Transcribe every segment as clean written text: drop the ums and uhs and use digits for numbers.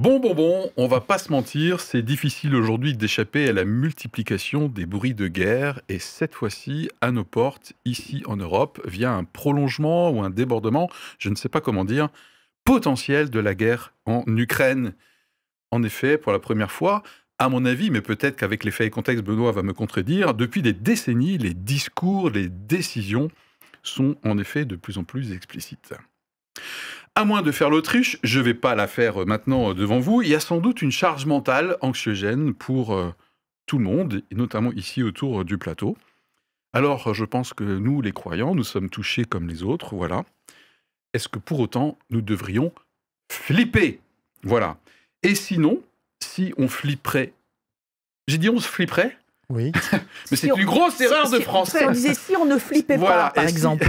Bon, on va pas se mentir, c'est difficile aujourd'hui d'échapper à la multiplication des bruits de guerre et cette fois-ci, à nos portes, ici en Europe, via un prolongement ou un débordement, je ne sais pas comment dire, potentiel de la guerre en Ukraine. En effet, pour la première fois, à mon avis, mais peut-être qu'avec les faits et contextes, Benoît va me contredire, depuis des décennies, les discours, les décisions sont en effet de plus en plus explicites. À moins de faire l'autruche, je ne vais pas la faire maintenant devant vous, il y a sans doute une charge mentale anxiogène pour tout le monde, et notamment ici autour du plateau. Alors, je pense que nous, les croyants, nous sommes touchés comme les autres, voilà. Est-ce que pour autant, nous devrions flipper? Voilà. Et sinon, si on flipperait... J'ai dit on se flipperait? Oui. Mais c'est une grosse erreur de français. Si on disait si on ne flippait Voilà, pas, par exemple.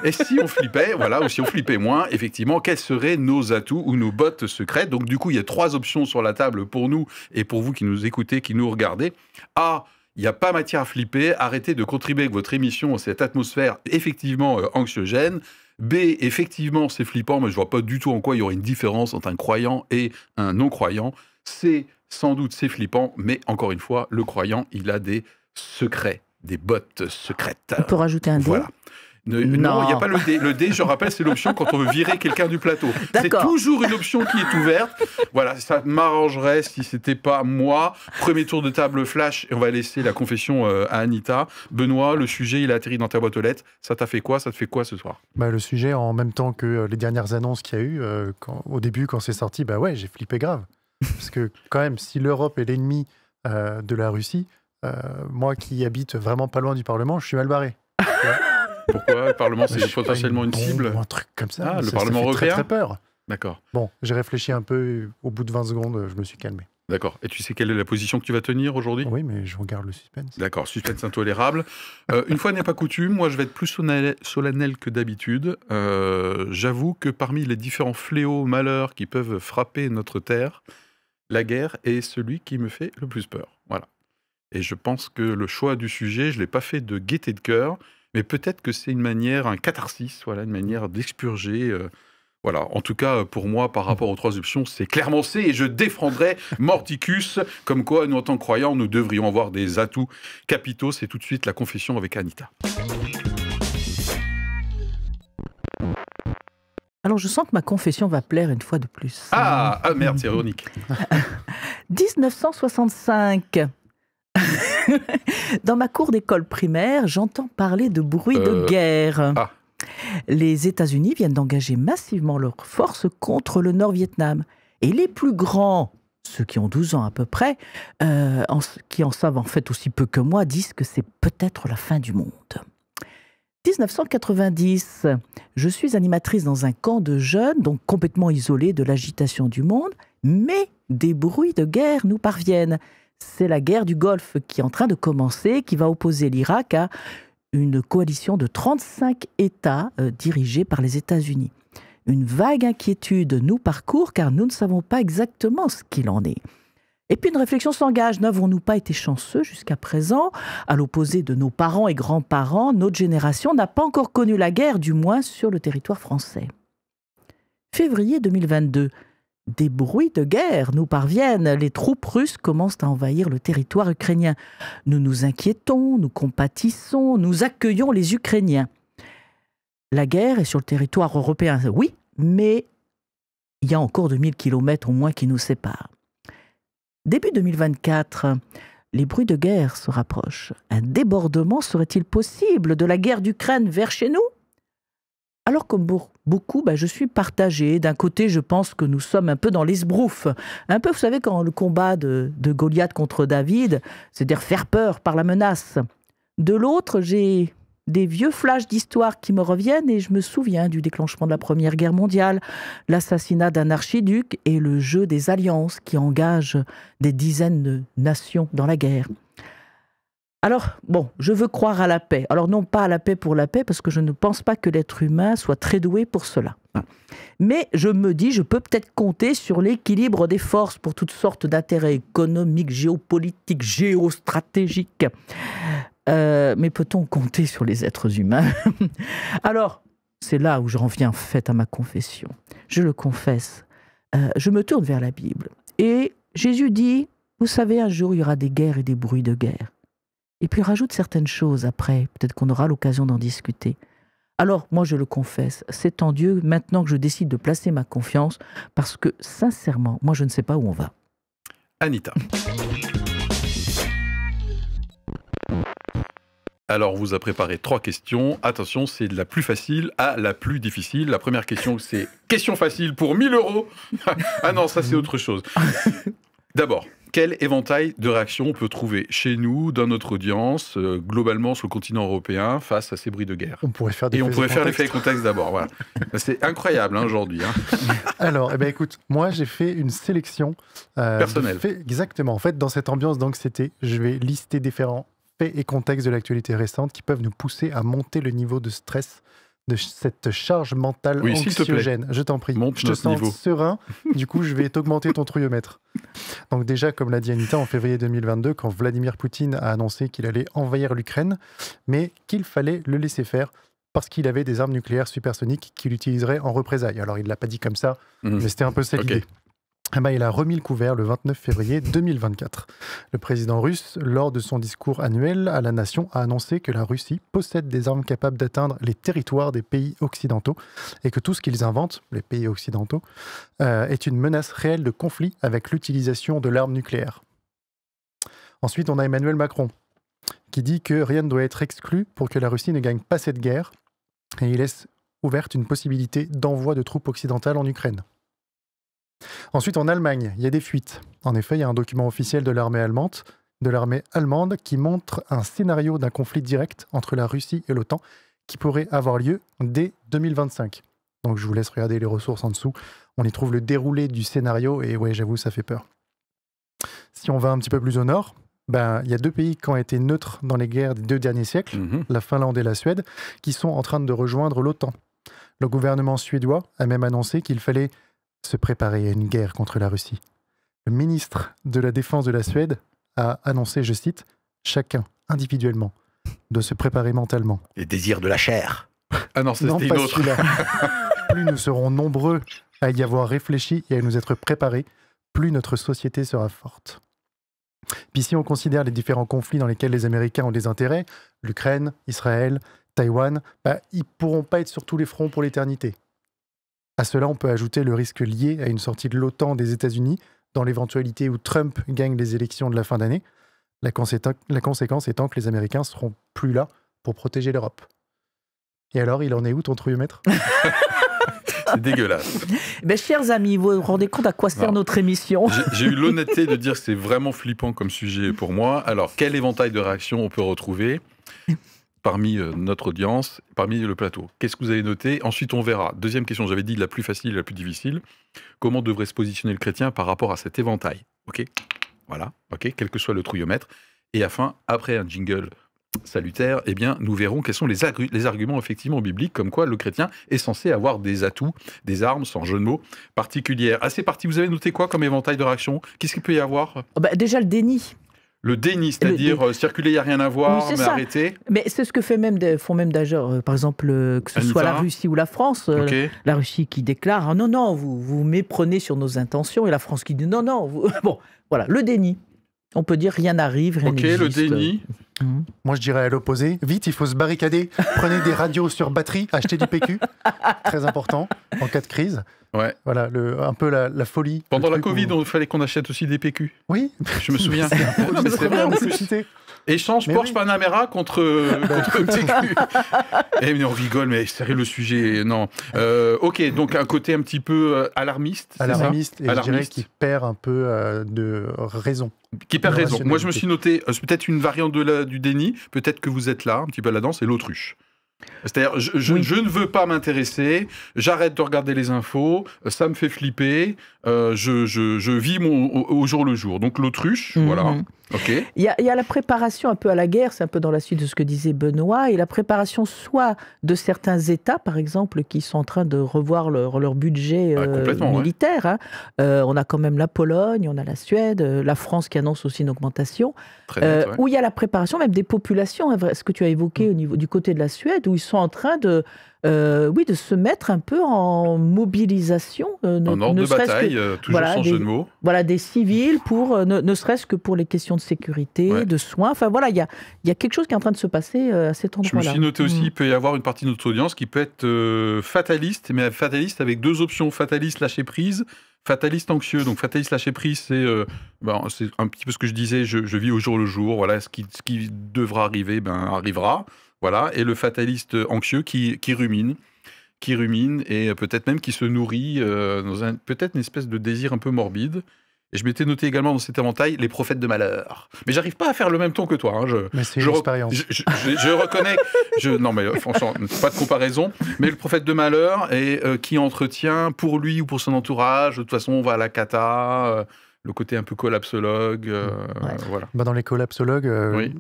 Et si on flippait, voilà, ou si on flippait moins, effectivement, quels seraient nos atouts ou nos bottes secrètes? Donc du coup, il y a 3 options sur la table pour nous et pour vous qui nous écoutez, qui nous regardez. A, il n'y a pas matière à flipper, arrêtez de contribuer avec votre émission à cette atmosphère effectivement anxiogène. B, effectivement, c'est flippant, mais je ne vois pas du tout en quoi il y aurait une différence entre un croyant et un non-croyant. C, sans doute, c'est flippant, mais encore une fois, le croyant, il a des secrets, des bottes secrètes. On peut rajouter un D? Voilà. Non, il n'y a pas le D. Le D, je rappelle, c'est l'option quand on veut virer quelqu'un du plateau. C'est toujours une option qui est ouverte. Voilà, ça m'arrangerait si c'était pas moi. Premier tour de table flash, et on va laisser la confession à Anita. Benoît, le sujet, il a atterri dans ta boîte aux lettres. Ça t'a fait quoi? Ça te fait quoi ce soir? Le sujet, en même temps que les dernières annonces qu'il y a eu, au début, quand c'est sorti, ouais, j'ai flippé grave. Parce que quand même, si l'Europe est l'ennemi de la Russie, moi qui habite vraiment pas loin du Parlement, je suis mal barré. Pourquoi? Le Parlement, c'est potentiellement une cible? Un truc comme ça. Ah, le ça Parlement fait européen? très peur. D'accord. Bon, j'ai réfléchi un peu, au bout de 20 secondes, je me suis calmé. D'accord. Et tu sais quelle est la position que tu vas tenir aujourd'hui? Oui, mais je regarde le suspense. D'accord, suspense intolérable. Une fois n'est pas coutume, moi je vais être plus solennel que d'habitude. J'avoue que parmi les différents fléaux, malheurs qui peuvent frapper notre terre, la guerre est celui qui me fait le plus peur. Voilà. Et je pense que le choix du sujet, je ne l'ai pas fait de gaieté de cœur, mais peut-être que c'est une manière, un catharsis, voilà, une manière d'expurger. Voilà. En tout cas, pour moi, par rapport aux 3 options, c'est clairement C, et je défendrai Mordicus, comme quoi, nous, en tant que croyants, nous devrions avoir des atouts capitaux. C'est tout de suite la confession avec Anita. Alors, je sens que ma confession va plaire une fois de plus. Ah merde, c'est ironique. 1965. Dans ma cour d'école primaire, j'entends parler de bruit de guerre. Ah. Les États-Unis viennent d'engager massivement leurs forces contre le Nord-Vietnam. Et les plus grands, ceux qui ont 12 ans à peu près, qui en savent en fait aussi peu que moi, disent que c'est peut-être la fin du monde. 1990, je suis animatrice dans un camp de jeunes, donc complètement isolé de l'agitation du monde, mais des bruits de guerre nous parviennent. C'est la guerre du Golfe qui est en train de commencer, qui va opposer l'Irak à une coalition de 35 États dirigés par les États-Unis. Une vague inquiétude nous parcourt car nous ne savons pas exactement ce qu'il en est. Et puis une réflexion s'engage. N'avons-nous pas été chanceux jusqu'à présent? À l'opposé de nos parents et grands-parents, notre génération n'a pas encore connu la guerre, du moins sur le territoire français. Février 2022. Des bruits de guerre nous parviennent. Les troupes russes commencent à envahir le territoire ukrainien. Nous nous inquiétons, nous compatissons, nous accueillons les Ukrainiens. La guerre est sur le territoire européen, oui, mais il y a encore 2000 kilomètres au moins qui nous séparent. Début 2024, les bruits de guerre se rapprochent. Un débordement serait-il possible de la guerre d'Ukraine vers chez nous? Alors comme beaucoup, je suis partagée. D'un côté, je pense que nous sommes un peu dans l'esbrouf. Un peu, vous savez, quand le combat de Goliath contre David, c'est-à-dire faire peur par la menace. De l'autre, j'ai des vieux flashs d'histoire qui me reviennent et je me souviens du déclenchement de la Première Guerre mondiale, l'assassinat d'un archiduc et le jeu des alliances qui engagent des dizaines de nations dans la guerre. Alors, je veux croire à la paix. Alors non pas à la paix pour la paix, parce que je ne pense pas que l'être humain soit très doué pour cela. Mais je me dis, je peux peut-être compter sur l'équilibre des forces pour toutes sortes d'intérêts économiques, géopolitiques, géostratégiques. Mais peut-on compter sur les êtres humains? Alors, c'est là où j'en viens en fait à ma confession. Je le confesse, je me tourne vers la Bible. Et Jésus dit, vous savez, un jour, il y aura des guerres et des bruits de guerre. Et puis il rajoute certaines choses après, peut-être qu'on aura l'occasion d'en discuter. Alors, moi, je le confesse, c'est en Dieu maintenant que je décide de placer ma confiance, parce que, sincèrement, moi, je ne sais pas où on va. Anita. Alors, on vous a préparé 3 questions. Attention, c'est de la plus facile à la plus difficile. La première question, c'est question facile pour 1 000 €. Ah non, ça, c'est autre chose. D'abord, quel éventail de réactions on peut trouver chez nous, dans notre audience, globalement sur le continent européen, face à ces bruits de guerre? On pourrait faire des Et on faits pourrait et faire les contextes. faits et contextes d'abord. Voilà. C'est incroyable aujourd'hui. Alors, écoute, moi j'ai fait une sélection Personnelle. Exactement. En fait, dans cette ambiance d'anxiété, je vais lister différents faits et contextes de l'actualité récente qui peuvent nous pousser à monter le niveau de stress de cette charge mentale Oui, s'il te plaît. anxiogène. Je t'en prie. Monte Je te notre sens niveau. serein. Du coup, je vais t'augmenter ton trouillomètre. Donc déjà, comme l'a dit Anita, en février 2022, quand Vladimir Poutine a annoncé qu'il allait envahir l'Ukraine, mais qu'il fallait le laisser faire parce qu'il avait des armes nucléaires supersoniques qu'il utiliserait en représailles. Alors, il ne l'a pas dit comme ça, mais c'était un peu ça l'idée. Il a remis le couvert le 29 février 2024. Le président russe, lors de son discours annuel à la nation, a annoncé que la Russie possède des armes capables d'atteindre les territoires des pays occidentaux et que tout ce qu'ils inventent, les pays occidentaux, est une menace réelle de conflit avec l'utilisation de l'arme nucléaire. Ensuite, on a Emmanuel Macron, qui dit que rien ne doit être exclu pour que la Russie ne gagne pas cette guerre, et il laisse ouverte une possibilité d'envoi de troupes occidentales en Ukraine. Ensuite, en Allemagne, il y a des fuites. En effet, il y a un document officiel de l'armée allemande qui montre un scénario d'un conflit direct entre la Russie et l'OTAN qui pourrait avoir lieu dès 2025. Donc je vous laisse regarder les ressources en dessous. On y trouve le déroulé du scénario et ouais, j'avoue, ça fait peur. Si on va un petit peu plus au nord, il y a 2 pays qui ont été neutres dans les guerres des 2 derniers siècles, la Finlande et la Suède, qui sont en train de rejoindre l'OTAN. Le gouvernement suédois a même annoncé qu'il fallait se préparer à une guerre contre la Russie. Le ministre de la Défense de la Suède a annoncé, je cite, « Chacun, individuellement, de se préparer mentalement. » Les désirs de la chair. Ah non, Non, c'était pas une autre. celui-là. Plus nous serons nombreux à y avoir réfléchi et à nous être préparés, plus notre société sera forte. Puis si on considère les différents conflits dans lesquels les Américains ont des intérêts, l'Ukraine, Israël, Taïwan, ils ne pourront pas être sur tous les fronts pour l'éternité. À cela, on peut ajouter le risque lié à une sortie de l'OTAN des États-Unis dans l'éventualité où Trump gagne les élections de la fin d'année, la conséquence étant que les Américains ne seront plus là pour protéger l'Europe. Et alors, il en est où ton trouillomètre? C'est dégueulasse. Chers amis, vous vous rendez compte à quoi sert notre émission? J'ai eu l'honnêteté de dire que c'est vraiment flippant comme sujet pour moi. Alors, quel éventail de réactions on peut retrouver parmi notre audience, parmi le plateau? Qu'est-ce que vous avez noté? Ensuite, on verra. Deuxième question, j'avais dit la plus facile et la plus difficile. Comment devrait se positionner le chrétien par rapport à cet éventail? Ok, voilà, ok, quel que soit le trouillomètre. Et enfin, après un jingle salutaire, nous verrons quels sont les arguments effectivement bibliques, comme quoi le chrétien est censé avoir des atouts, des armes, sans jeu de mots, particulières. Ah, c'est parti, vous avez noté quoi comme éventail de réactions? Qu'est-ce qu'il peut y avoir? Déjà le déni. Le déni, c'est-à-dire circuler, il n'y a rien à voir, oui, mais arrêter. Mais c'est ce que font même d'ailleurs, par exemple, que ce soit la Russie ou la France. La Russie qui déclare non, vous vous méprenez sur nos intentions, et la France qui dit non. Bon, voilà, le déni. On peut dire rien n'arrive, rien n'existe. Le déni. Moi, je dirais à l'opposé. Vite, il faut se barricader. Prenez des radios sur batterie, achetez du PQ. Très important en cas de crise. Ouais. Voilà, un peu la folie. Pendant la Covid, il fallait qu'on achète aussi des PQ. Oui. Je me souviens. C'est vrai, en plus. Échange mais Porsche Panamera contre PQ. Mais on rigole, mais sérieux le sujet, non. Ok, donc un côté un petit peu alarmiste. Alarmiste, et je dirais qu'il perd un peu de raison. Qui perd raison. Moi, je me suis noté peut-être une variante du déni, peut-être que vous êtes là, un petit peu là-dedans, c'est l'autruche. C'est-à-dire, je ne veux pas m'intéresser, j'arrête de regarder les infos, ça me fait flipper, je vis au jour le jour. Donc l'autruche, voilà. Okay. Il y a la préparation un peu à la guerre, c'est un peu dans la suite de ce que disait Benoît, et la préparation soit de certains États, par exemple, qui sont en train de revoir leur budget militaire. Hein. On a quand même la Pologne, on a la Suède, la France qui annonce aussi une augmentation, où il y a la préparation même des populations, hein, ce que tu as évoqué au niveau du côté de la Suède, où ils sont en train de se mettre un peu en mobilisation, ne serait-ce bataille, toujours voilà, sans jeu de mots. Voilà, des civils, pour, ne serait-ce que pour les questions de sécurité, Ouais. de soins. Enfin voilà, il y a quelque chose qui est en train de se passer à cet Je me endroit-là. suis noté aussi, il peut y avoir une partie de notre audience qui peut être fataliste, mais fataliste avec deux options, fataliste lâcher prise, fataliste anxieux. Donc fataliste lâcher prise, c'est c'est un petit peu ce que je disais, je vis au jour le jour, voilà, ce qui devra arriver, arrivera. Voilà. Et le fataliste anxieux qui rumine et peut-être même qui se nourrit dans peut-être une espèce de désir un peu morbide. Et je m'étais noté également dans cet éventail les prophètes de malheur. Mais j'arrive pas à faire le même ton que toi. Hein. Mais c'est une expérience. Je reconnais. Non, mais franchement, pas de comparaison. Mais le prophète de malheur et qui entretient pour lui ou pour son entourage. De toute façon, on va à la cata. Le côté un peu collapsologue. Voilà. Bah, dans les collapsologues, Oui.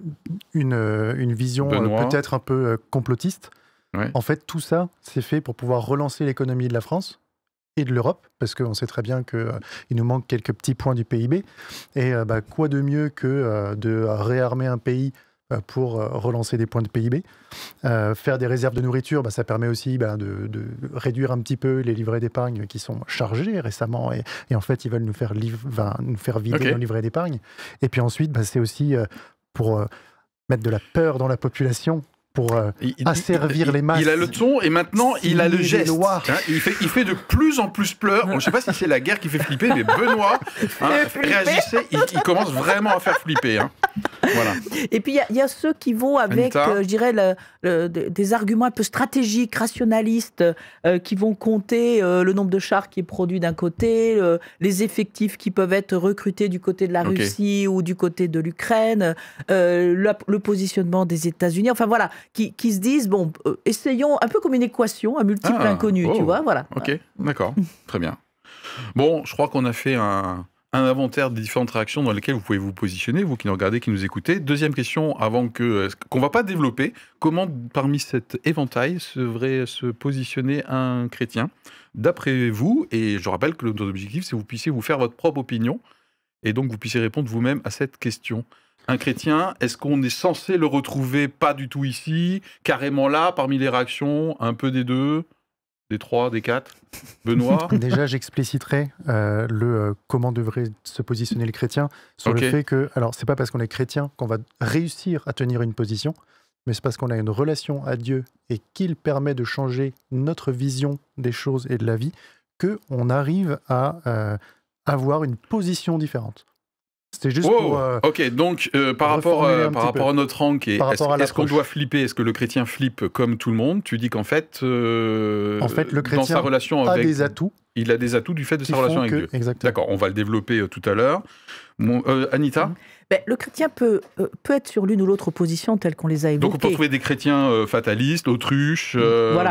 une vision Benoît. peut-être un peu complotiste. Ouais. En fait, tout ça, c'est fait pour pouvoir relancer l'économie de la France et de l'Europe, parce qu'on sait très bien qu'il nous manque quelques petits points du PIB. Et quoi de mieux que de réarmer un pays pour relancer des points de PIB. Faire des réserves de nourriture, ça permet aussi de réduire un petit peu les livrets d'épargne qui sont chargés récemment, et en fait, ils veulent nous faire vider nos livrets d'épargne. Et puis ensuite, c'est aussi pour mettre de la peur dans la population, pour asservir les masses. Il a le ton et maintenant il a le geste. Hein, il fait de plus en plus peur. Je ne sais pas si c'est la guerre qui fait flipper, mais Benoît réagissait. Il commence vraiment à faire flipper. Hein. Voilà. Et puis il y a ceux qui vont avec, je dirais, des arguments un peu stratégiques, rationalistes, qui vont compter le nombre de chars qui est produit d'un côté, les effectifs qui peuvent être recrutés du côté de la Russie ou du côté de l'Ukraine, le positionnement des États-Unis. Enfin voilà. Qui se disent, bon, essayons, un peu comme une équation, un multiple inconnu, tu vois, voilà. Ok, d'accord, très bien. Bon, je crois qu'on a fait un inventaire des différentes réactions dans lesquelles vous pouvez vous positionner, vous qui nous regardez, qui nous écoutez. Deuxième question, avant qu'on ne va pas développer, comment parmi cet éventail devrait se positionner un chrétien, d'après vous? Et je rappelle que notre objectif, c'est que vous puissiez vous faire votre propre opinion, et donc vous puissiez répondre vous-même à cette question. Un chrétien, est-ce qu'on est censé le retrouver pas du tout ici, carrément là, parmi les réactions, un peu des deux, des trois, des quatre? Benoît? Déjà, j'expliciterai comment devrait se positionner le chrétien sur le fait que, alors, c'est pas parce qu'on est chrétien qu'on va réussir à tenir une position, mais c'est parce qu'on a une relation à Dieu et qu'il permet de changer notre vision des choses et de la vie qu'on arrive à avoir une position différente. C'était juste pour... ok, donc par rapport à notre rank, est-ce qu'on doit flipper? Est-ce que le chrétien flippe comme tout le monde? Tu dis qu'en fait, le chrétien dans sa relation a des atouts. Il a des atouts du fait de sa relation avec Dieu. Exactement. D'accord, on va le développer tout à l'heure. Anita? Le chrétien peut être sur l'une ou l'autre position telle qu'on les a évoquées. Donc on peut trouver des chrétiens fatalistes, autruches,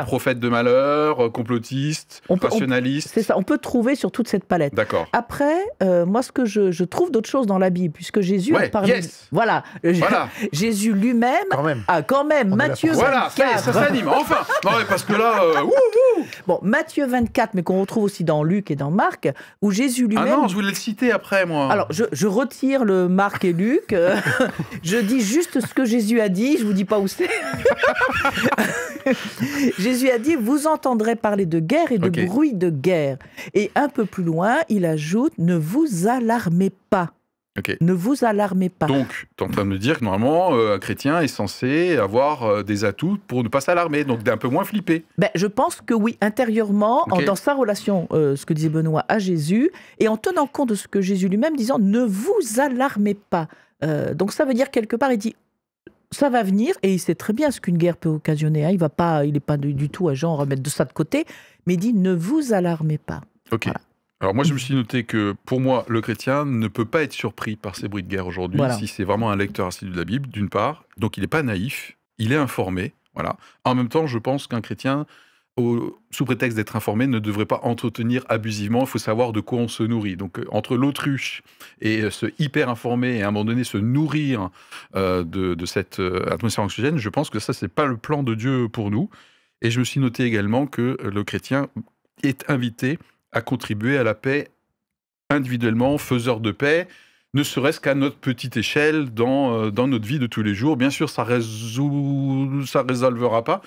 prophètes de malheur, complotistes, rationalistes. C'est ça, on peut trouver sur toute cette palette. D'accord. Après, moi ce que je trouve d'autres choses dans la Bible, puisque Jésus a parlé... Yes. Voilà. Jésus lui-même... Quand même, Matthieu 24... Voilà, ça s'anime, enfin. Non, mais parce que là... Bon, Matthieu 24, mais qu'on retrouve aussi dans Luc et dans Marc, où Jésus lui-même... Ah non, je voulais le citer après, moi. Alors, je retire le Marc et Luc. Je dis juste ce que Jésus a dit. Je vous dis pas où c'est. Jésus a dit, vous entendrez parler de guerre et de bruit de guerre. Et un peu plus loin, il ajoute, ne vous alarmez pas. Ne vous alarmez pas. Donc, tu es en train de me dire que normalement, un chrétien est censé avoir des atouts pour ne pas s'alarmer, donc d'un peu moins flipper. Je pense que oui, intérieurement, dans sa relation, ce que disait Benoît, à Jésus, et en tenant compte de ce que Jésus lui-même disant, ne vous alarmez pas. Donc ça veut dire quelque part, il dit, ça va venir, et il sait très bien ce qu'une guerre peut occasionner. Hein. Il n'est pas du tout à genre remettre de ça de côté, mais il dit, ne vous alarmez pas. Ok. Voilà. Alors moi, je me suis noté que, pour moi, le chrétien ne peut pas être surpris par ces bruits de guerre aujourd'hui, si c'est vraiment un lecteur assidu de la Bible, d'une part. Donc il n'est pas naïf, il est informé. Voilà. En même temps, je pense qu'un chrétien, sous prétexte d'être informé, ne devrait pas entretenir abusivement. Il faut savoir de quoi on se nourrit. Donc entre l'autruche et se hyper informer et à un moment donné se nourrir de cette atmosphère anxiogène, je pense que ça, c'est pas le plan de Dieu pour nous. Et je me suis noté également que le chrétien est invité à contribuer à la paix individuellement, faiseur de paix, ne serait-ce qu'à notre petite échelle dans notre vie de tous les jours. Bien sûr, ça résolvera pas.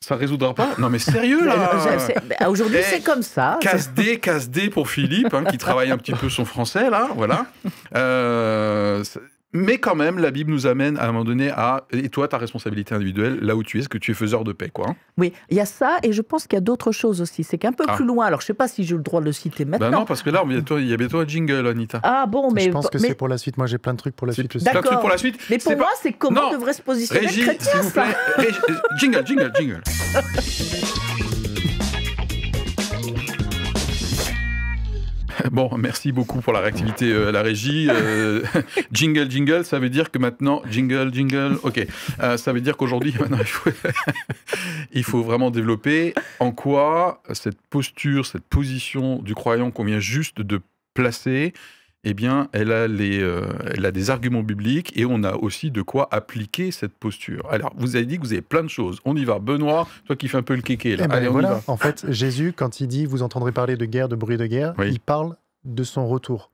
Ça résoudra pas. Non mais sérieux là. Aujourd'hui, c'est comme ça. Casse D pour Philippe, qui travaille un petit peu son français là, voilà. Mais quand même, la Bible nous amène à un moment donné à... Et toi, ta responsabilité individuelle, là où tu es, ce que tu es faiseur de paix, quoi. Oui, il y a ça, et je pense qu'il y a d'autres choses aussi. C'est qu'un peu plus loin, alors je ne sais pas si j'ai le droit de le citer maintenant. Ben non, parce que là, il y a bientôt un jingle, Anita. Ah bon, mais... Je pense que c'est pour la suite. Moi, j'ai plein de trucs pour la suite aussi. Plein de trucs pour la suite. Mais pour moi, c'est comment devrait se positionner Régie, le chrétien, s'il vous plaît. Jingle. Bon, merci beaucoup pour la réactivité à la régie. Jingle, ça veut dire que maintenant... Jingle, ok. Ça veut dire qu'aujourd'hui, maintenant, il faut vraiment développer en quoi cette posture, cette position du croyant qu'on vient juste de placer, eh bien, elle a des arguments bibliques et on a aussi de quoi appliquer cette posture. Alors, vous avez dit que vous avez plein de choses. On y va. Benoît, toi qui fais un peu le kéké, là. Allez, on y va. En fait, Jésus, quand il dit « vous entendrez parler de guerre, de bruit de guerre il parle de son retour.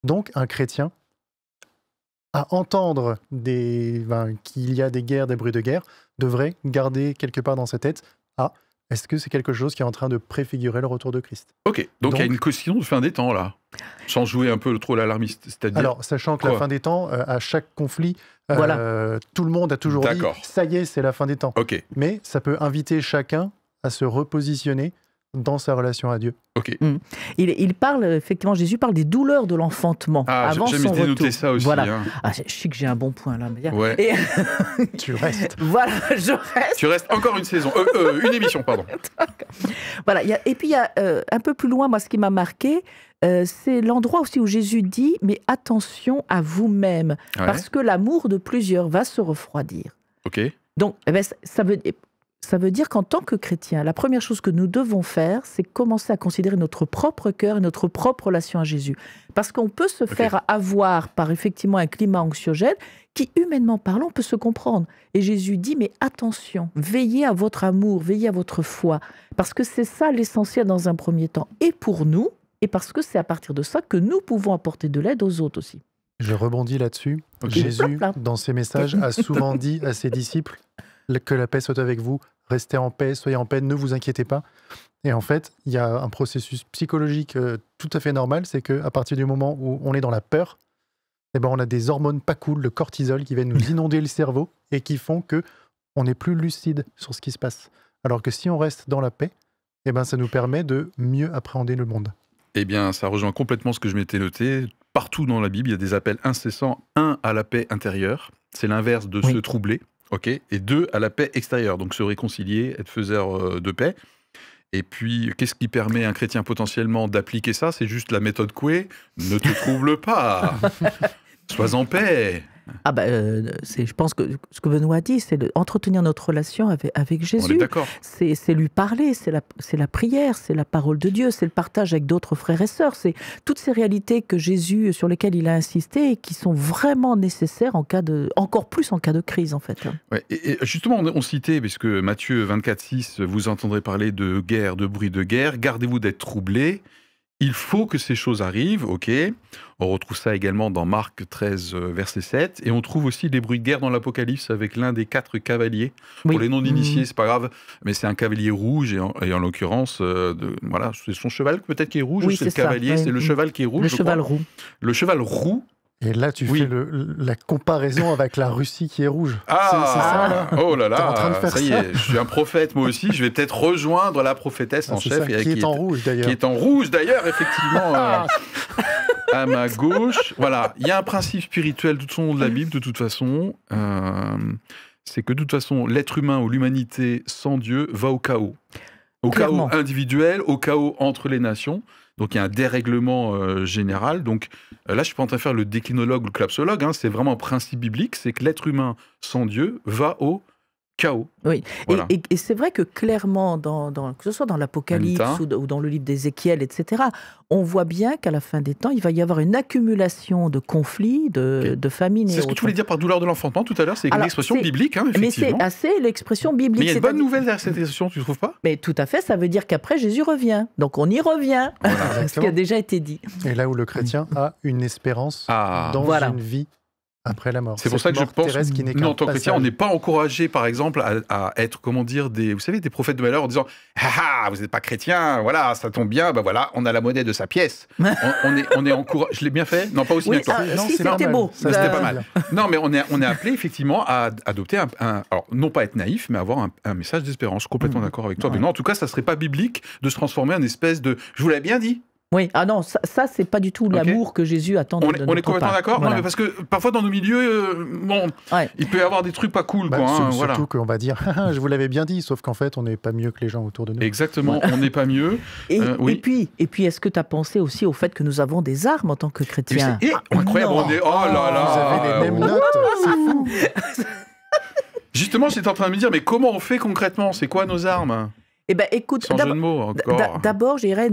Donc, un chrétien, à entendre qu'il y a des guerres, des bruits de guerre, devrait garder quelque part dans sa tête « est-ce que c'est quelque chose qui est en train de préfigurer le retour de Christ ?» Ok, donc il y a une question de fin des temps, là. Sans jouer un peu trop l'alarmiste, c'est-à-dire... Alors, sachant que la fin des temps, à chaque conflit, tout le monde a toujours dit « ça y est, c'est la fin des temps ». Mais ça peut inviter chacun à se repositionner dans sa relation à Dieu. Il parle, effectivement, Jésus parle des douleurs de l'enfantement avant son retour. J'ai noté ça aussi. Voilà. Je sais que j'ai un bon point là. Ouais. Et... tu restes. Voilà, je reste. Tu restes encore une saison, une émission, pardon. Voilà. Et puis, il y a un peu plus loin, moi, ce qui m'a marqué, c'est l'endroit aussi où Jésus dit « mais attention à vous-même, parce que l'amour de plusieurs va se refroidir. » Donc, ça veut dire qu'en tant que chrétien, la première chose que nous devons faire, c'est commencer à considérer notre propre cœur et notre propre relation à Jésus. Parce qu'on peut se faire avoir par effectivement un climat anxiogène qui, humainement parlant, peut se comprendre. Et Jésus dit, mais attention, veillez à votre amour, veillez à votre foi. Parce que c'est ça l'essentiel dans un premier temps. Et pour nous, et parce que c'est à partir de ça que nous pouvons apporter de l'aide aux autres aussi. Je rebondis là-dessus. Jésus, dans ses messages, a souvent dit à ses disciples que la paix soit avec vous, restez en paix, soyez en paix, ne vous inquiétez pas. Et en fait, il y a un processus psychologique tout à fait normal, c'est qu'à partir du moment où on est dans la peur, on a des hormones pas cool, le cortisol, qui viennent nous inonder le cerveau et qui font qu'on n'est plus lucide sur ce qui se passe. Alors que si on reste dans la paix, ça nous permet de mieux appréhender le monde. Eh bien, ça rejoint complètement ce que je m'étais noté. Partout dans la Bible, il y a des appels incessants, à la paix intérieure, c'est l'inverse de se troubler. Et 2, à la paix extérieure, donc se réconcilier, être faiseur de paix. Et puis, qu'est-ce qui permet à un chrétien potentiellement d'appliquer ça? C'est juste la méthode Coué. Ne te trouble pas. Sois en paix. Je pense que ce que Benoît a dit, c'est entretenir notre relation avec Jésus. On est d'accord. C'est lui parler, c'est la prière, c'est la parole de Dieu, c'est le partage avec d'autres frères et sœurs. C'est toutes ces réalités que Jésus, sur lesquelles il a insisté et qui sont vraiment nécessaires encore plus en cas de crise, en fait. Et justement, on citait, puisque Matthieu 24,6, vous entendrez parler de guerre, de bruit de guerre, gardez-vous d'être troublés. Il faut que ces choses arrivent, On retrouve ça également dans Marc 13, verset 7. Et on trouve aussi des bruits de guerre dans l'Apocalypse avec l'un des 4 cavaliers. Pour les non-initiés, c'est pas grave, mais c'est un cavalier rouge. Et en l'occurrence, c'est son cheval peut-être qui est rouge, c'est le cavalier, c'est le cheval qui est rouge. Le cheval roux. Le cheval roux. Et là, tu fais la comparaison avec la Russie qui est rouge. C'est ça, là. Oh là là, t'es en train de faire ça y est, je suis un prophète moi aussi, je vais peut-être rejoindre la prophétesse en chef. Qui est en rouge d'ailleurs. Qui est en rouge d'ailleurs, effectivement, à ma gauche. Voilà, il y a un principe spirituel tout au long de la Bible, de toute façon, c'est que de toute façon, l'être humain ou l'humanité sans Dieu va au chaos. Au chaos individuel, au chaos entre les nations. Donc il y a un dérèglement général. Donc là, je ne suis pas en train de faire le déclinologue ou le clapsologue. C'est vraiment un principe biblique, c'est que l'être humain sans Dieu va au chaos. Oui, Voilà. et c'est vrai que clairement, que ce soit dans l'Apocalypse Anita. ou dans le livre d'Ézéchiel, etc., on voit bien qu'à la fin des temps, il va y avoir une accumulation de conflits, de famines et C'est ce que autres. tu voulais dire par douleur de l'enfantement tout à l'heure, c'est une Alors, expression c'est- biblique, hein, Mais c'est effectivement. assez l'expression biblique. Mais il y a une bonne c'est-à-dire- nouvelle derrière cette expression, tu ne trouves pas? Mais tout à fait, ça veut dire qu'après, Jésus revient. Donc on y revient, Voilà. ce qui a Exactement. déjà été dit. Et là où le chrétien a une espérance Ah. dans Voilà. une vie après la mort. C'est pour Cette ça que je mort pense terrestre qui n'est que nous, qu'un en tant que chrétiens, on passage. n'est pas encouragé, par exemple, à être, comment dire, vous savez, des prophètes de malheur en disant « Ah, vous n'êtes pas chrétien, voilà, ça tombe bien, ben voilà, on a la monnaie de sa pièce. » On est encouragé. Je l'ai bien fait? Non, pas aussi Oui, bien que toi. si, c'est pas c'était mal. beau. Ça, c'était c'est pas bien. mal. Non, mais on est appelé, effectivement, à adopter alors, non pas être naïf, mais avoir un message d'espérance. Complètement d'accord avec toi. Ouais. Mais non, en tout cas, ça serait pas biblique de se transformer en espèce de « Je vous l'avais bien dit ». Oui, ah non, ça c'est pas du tout l'amour que Jésus attend de On notre est complètement part. d'accord. Voilà. Non, mais parce que parfois, dans nos milieux, bon, Ouais. il peut y avoir des trucs pas cool, Bah, quoi. hein, surtout voilà. qu'on va dire je vous l'avais bien dit, sauf qu'en fait, on n'est pas mieux que les gens autour de nous. Exactement, on n'est pas mieux. Oui. Et puis est-ce que tu as pensé aussi au fait que nous avons des armes en tant que chrétiens? Incroyable, Non. on est... Oh là là. Vous avez les mêmes notes, c'est fou. Justement, j'étais en train de me dire, mais comment on fait concrètement? C'est quoi nos armes? Eh ben écoute, Sans jeu de mots, encore. d'abord, je dirais,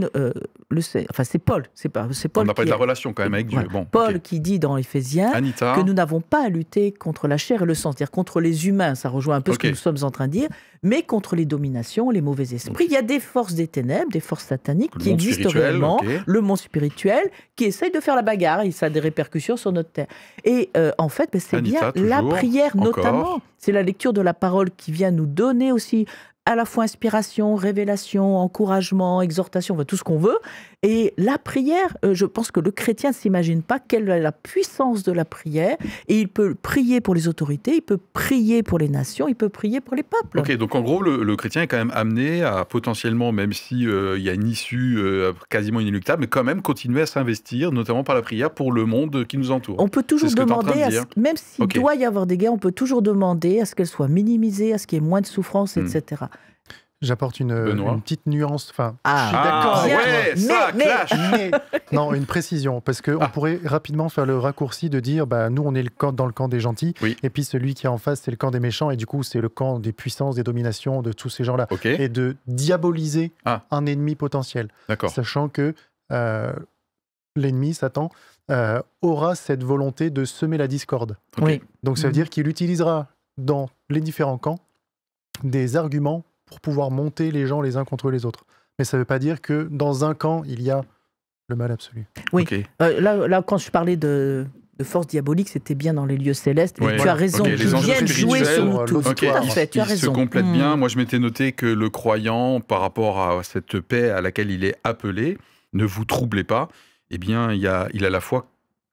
c'est Paul, c'est On Paul n'a pas qui de la relation quand même avec Dieu. voilà. Bon, Paul ok. qui dit dans Éphésiens Anita, que nous n'avons pas à lutter contre la chair et le sang, c'est-à-dire contre les humains, ça rejoint un peu ce Ok. que nous sommes en train de dire, mais contre les dominations, les mauvais esprits. Il y a des forces des ténèbres, des forces sataniques Le qui monde existent spirituel, réellement, ok. le monde spirituel, qui essaye de faire la bagarre, et ça a des répercussions sur notre terre. Et en fait, ben, c'est Anita, bien la toujours, prière encore. notamment, c'est la lecture de la parole qui vient nous donner aussi à la fois inspiration, révélation, encouragement, exhortation, enfin, tout ce qu'on veut. Et la prière, je pense que le chrétien ne s'imagine pas quelle est la puissance de la prière. Et il peut prier pour les autorités, il peut prier pour les nations, il peut prier pour les peuples. Ok, donc en gros, le chrétien est quand même amené à potentiellement, même si il y a une issue quasiment inéluctable, mais quand même continuer à s'investir, notamment par la prière, pour le monde qui nous entoure. On peut toujours C'est ce que t'es en train demander, de dire. même s'il Ok. doit y avoir des guerres, on peut toujours demander à ce qu'elles soient minimisées, à ce qu'il y ait moins de souffrance, etc. J'apporte Benoît. une petite nuance. Enfin, Ah, je suis d'accord. bien. ouais, ça Mais- clash. Mais, non, une précision, parce qu'on pourrait rapidement faire le raccourci de dire bah, nous, on est dans le camp des gentils, Oui. et puis celui qui est en face, c'est le camp des méchants, et du coup, c'est le camp des puissances, des dominations, de tous ces gens-là. Ok, Et de diaboliser Ah. un ennemi potentiel, d'accord. sachant que l'ennemi, Satan, aura cette volonté de semer la discorde. Ok. Oui. Donc ça veut Mhm. dire qu'il utilisera dans les différents camps des arguments pour pouvoir monter les gens les uns contre les autres. Mais ça ne veut pas dire que dans un camp, il y a le mal absolu. Oui. Ok. Là, quand je parlais de force diabolique, c'était bien dans les lieux célestes. Et Ouais. tu as raison, Ok, ils les anges viennent jouer spirituels, sur nous tous. l'auditoire. Tout à Ok, fait, tu as il se raison. complète Mm. bien. Moi, je m'étais noté que le croyant, par rapport à cette paix à laquelle il est appelé, ne vous troublez pas. Eh bien, il a la foi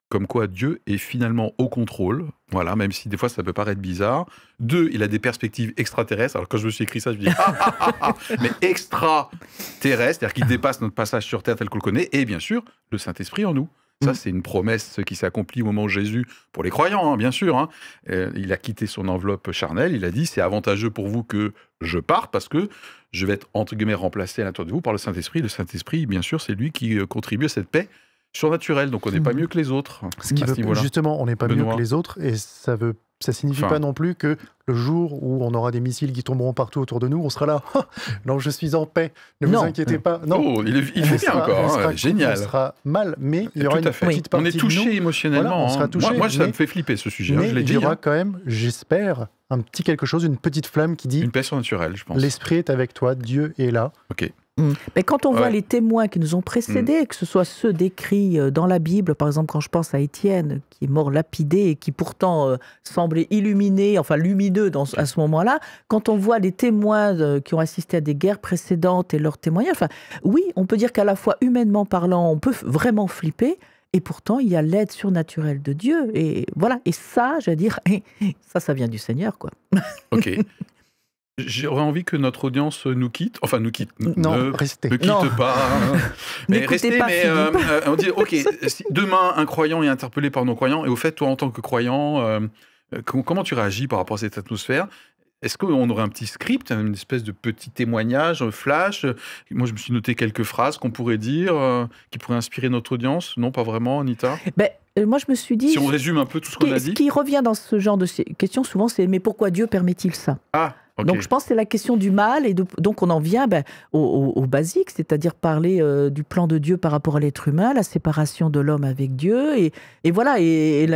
comme quoi Dieu est finalement au contrôle. Voilà, même si des fois ça peut paraître bizarre. 2, il a des perspectives extraterrestres. Alors quand je me suis écrit ça, je me dis mais extraterrestre, c'est-à-dire qu'il dépasse notre passage sur Terre tel qu'on le connaît. Et bien sûr, le Saint-Esprit en nous. Ça, c'est une promesse qui s'est accomplie au moment où Jésus, pour les croyants, hein, bien sûr. Hein. Il a quitté son enveloppe charnelle. Il a dit, c'est avantageux pour vous que je parte parce que je vais être, entre guillemets, remplacé à l'intérieur de vous par le Saint-Esprit. Le Saint-Esprit, bien sûr, c'est lui qui contribue à cette paix surnaturelle. Donc, on n'est pas mieux que les autres Ce qui à ce veut, niveau-là. justement, on n'est pas mieux Benoît. que les autres, et ça signifie Enfin. pas non plus que le jour où on aura des missiles qui tomberont partout autour de nous, on sera là. Non, je suis en paix. Ne vous Non. inquiétez pas. Non. Oh, il fait On bien sera- encore. on hein, sera- génial. On sera mal, mais il y aura Tout à une fait. petite On partie est de nous. touché émotionnellement. Voilà, on sera hein. touché, Moi, ça me mais- fait flipper ce sujet. hein, Mais je l'ai il dit. y aura hein. quand même, j'espère, un petit quelque chose, une petite flamme qui dit Une paix surnaturelle, je pense. l'esprit est avec toi, Dieu est là. Ok. Mais quand on voit Ouais. les témoins qui nous ont précédés, que ce soit ceux décrits dans la Bible, par exemple quand je pense à Étienne, qui est mort lapidé et qui pourtant semblait illuminé, enfin lumineux à ce moment-là, quand on voit les témoins qui ont assisté à des guerres précédentes et leurs témoignages, enfin, oui, on peut dire qu'à la fois humainement parlant, on peut vraiment flipper, et pourtant il y a l'aide surnaturelle de Dieu, et voilà, et ça, je veux dire, ça vient du Seigneur, quoi. Ok. J'aurais envie que notre audience nous quitte. Enfin, nous quitte. Non, Ne restez. quitte Non. pas. Mais N'écoutez restez, pas mais Philippe. on dit, ok, si demain un croyant est interpellé par non-croyants, et au fait, toi en tant que croyant, comment tu réagis par rapport à cette atmosphère? Est-ce qu'on aurait un petit script, une espèce de petit témoignage, un flash? Moi, je me suis noté quelques phrases qu'on pourrait dire, qui pourraient inspirer notre audience. Non, pas vraiment, Anita? Ben, moi, je me suis dit... Si on résume un peu tout ce qu'on a Ce dit. qui revient dans ce genre de questions, souvent, c'est « mais pourquoi Dieu permet-il ça ?» Ah, Ok. Donc je pense que c'est la question du mal, et donc on en vient au basique, c'est-à-dire parler du plan de Dieu par rapport à l'être humain, la séparation de l'homme avec Dieu, et voilà, et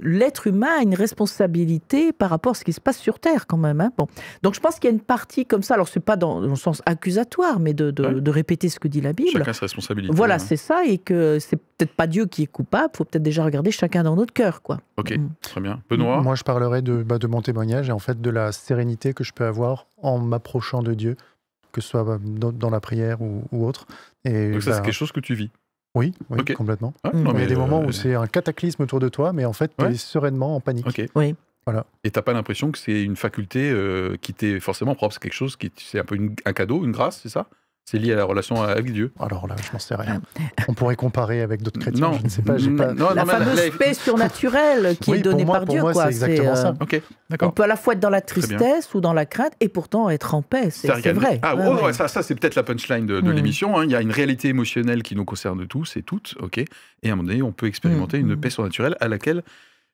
l'être humain a une responsabilité par rapport à ce qui se passe sur Terre quand même. Hein. Bon. Donc je pense qu'il y a une partie comme ça, alors c'est pas dans le sens accusatoire, mais de répéter ce que dit la Bible. Chacun sa responsabilité. Voilà, hein. c'est ça, et que c'est peut-être pas Dieu qui est coupable, il faut peut-être déjà regarder chacun dans notre cœur, quoi. Ok, très bien. Benoît? Moi, je parlerai de mon témoignage et en fait de la sérénité que je peux avoir en m'approchant de Dieu, que ce soit dans la prière ou autre. Et Donc ça, c'est quelque chose que tu vis. Oui, Ok. complètement. Ouais, Mm. non, Il y a mais, des moments où c'est un cataclysme autour de toi, mais en fait, tu es Ouais. sereinement en panique. Ok. Oui. Et t'as pas l'impression que c'est une faculté qui t'est forcément propre, c'est quelque chose qui, c'est un peu un cadeau, une grâce, c'est ça? C'est lié à la relation avec Dieu. Alors là, je n'en sais rien. On pourrait comparer avec d'autres chrétiens, Non. je ne sais pas. J'ai pas... Non, La mais fameuse paix surnaturelle qui Oui, est donnée pour moi, par Dieu, pour moi, quoi. c'est exactement ça. Ok, On d'accord. peut à la fois être dans la Très bien. tristesse ou dans la crainte, et pourtant être en paix, c'est vrai. Ah, Ouais, oh, ouais. ouais, ça c'est peut-être la punchline de Mm. l'émission. Hein. Il y a une réalité émotionnelle qui nous concerne tous et toutes, ok. Et à un moment donné, on peut expérimenter une paix surnaturelle à laquelle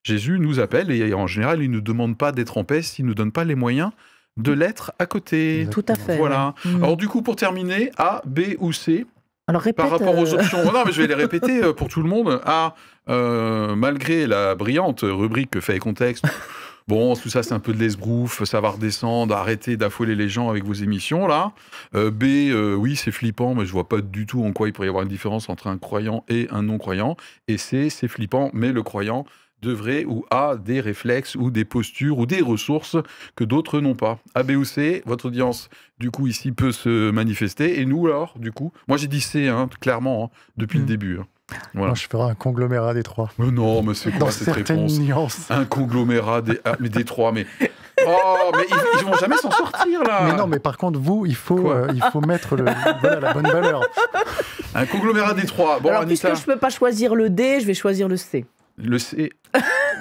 Jésus nous appelle. Et en général, il ne nous demande pas d'être en paix s'il ne nous donne pas les moyens de l'être à côté. Tout à fait. Voilà. ouais. Mm. Alors du coup, pour terminer, A, B ou C, Alors répète. par rapport aux options. Oh non, mais je vais les répéter pour tout le monde. A, malgré la brillante rubrique que fait et contexte. Bon, tout ça, c'est un peu de l'esbrouf, ça va redescendre, arrêtez d'affoler les gens avec vos émissions, là. B, oui, c'est flippant, mais je vois pas du tout en quoi il pourrait y avoir une différence entre un croyant et un non-croyant. Et C, c'est flippant, mais le croyant devrait ou a des réflexes ou des postures ou des ressources que d'autres n'ont pas. A, B ou C, votre audience, du coup, ici, peut se manifester. Et nous, alors, du coup, moi, j'ai dit C, hein, clairement, hein, depuis le début. Hein. Voilà. Moi, je ferai un conglomérat des trois. Mais non, mais c'est quoi Dans cette certaines réponse? nuances. Un conglomérat des trois, mais... Oh, mais ils vont jamais s'en sortir, là. Mais non, mais par contre, vous, il faut mettre la bonne valeur. Un conglomérat des trois. Bon, Alors Anita, puisque je peux pas choisir le D, je vais choisir le C. le C...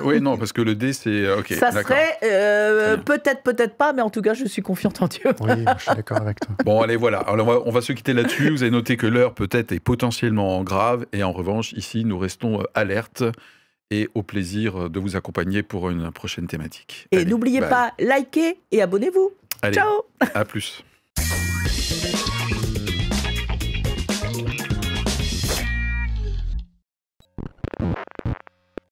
Oui, non, parce que le D, c'est... Ok, Ça d'accord. serait bien. peut-être pas, mais en tout cas, je suis confiante en Dieu. Oui, je suis d'accord avec toi. Bon, allez, voilà. Alors, on va se quitter là-dessus. Vous avez noté que l'heure, peut-être, est potentiellement grave. Et en revanche, ici, nous restons alertes et au plaisir de vous accompagner pour une prochaine thématique. Et Allez, n'oubliez bye. pas, likez et abonnez-vous. Allez, Ciao. à plus.